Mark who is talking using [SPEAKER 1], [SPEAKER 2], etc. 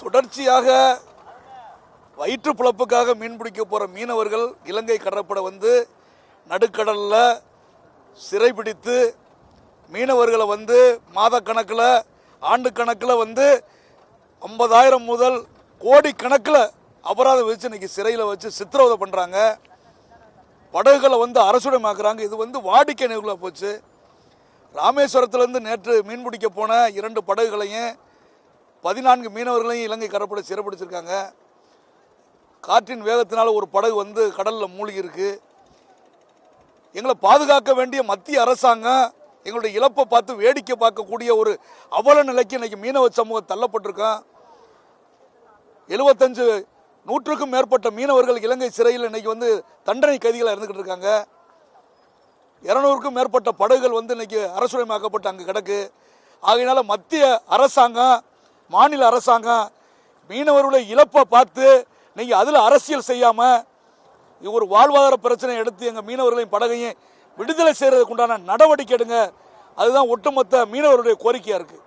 [SPEAKER 1] தொடர்ச்சியாக வயிற்று பிழப்புக்காக மீன் பிடிக்க போகிற மீனவர்கள் இலங்கை கடற்படை வந்து நடுக்கடலில் சிறைபிடித்து மீனவர்களை வந்து மாத கணக்கில் ஆண்டு கணக்கில் வந்து 50,000 முதல் கோடி கணக்கில் அபராதம் வச்சு இன்னைக்கு சிறையில் வச்சு சித்திரவதை பண்ணுறாங்க. படகுகளை வந்து அரசுடைமாக்குறாங்க. இது வந்து வாடிக்கை நிகழ்வாக போச்சு. ராமேஸ்வரத்திலேருந்து நேற்று மீன் பிடிக்க போன 2 படகுகளையும் 14 மீனவர்களையும் இலங்கை கடற்படை சிறைப்பிடிச்சிருக்காங்க. காற்றின் வேகத்தினால் ஒரு படகு வந்து கடலில் மூழ்கி இருக்கு. எங்களை பாதுகாக்க வேண்டிய மத்திய அரசாங்கம் எங்களுடைய இழப்பை பார்த்து வேடிக்கை பார்க்கக்கூடிய ஒரு அவல நிலைக்கு இன்னைக்கு மீனவ சமூகம் தள்ளப்பட்டிருக்கோம். 75-100க்கும் மேற்பட்ட மீனவர்கள் இலங்கை சிறையில் இன்னைக்கு வந்து தண்டனை கைதிகளாக இருந்துகிட்டு இருக்காங்க. 200க்கும் மேற்பட்ட படகுகள் வந்து இன்னைக்கு அரசுடைமாக்கப்பட்டு அங்கே கிடக்கு. ஆகையினால மத்திய அரசாங்கம் மாநில அரசாங்கம் மீனவர்களுடைய இழப்பை பார்த்து நீங்கள் அதில் அரசியல் செய்யாமல் ஒரு வாழ்வாதார பிரச்சனை எடுத்து எங்கள் மீனவர்களையும் படகையும் விடுதலை செய்கிறதுக்கு உண்டான நடவடிக்கை எடுங்க. அதுதான் ஒட்டுமொத்த மீனவருடைய கோரிக்கையாக இருக்குது.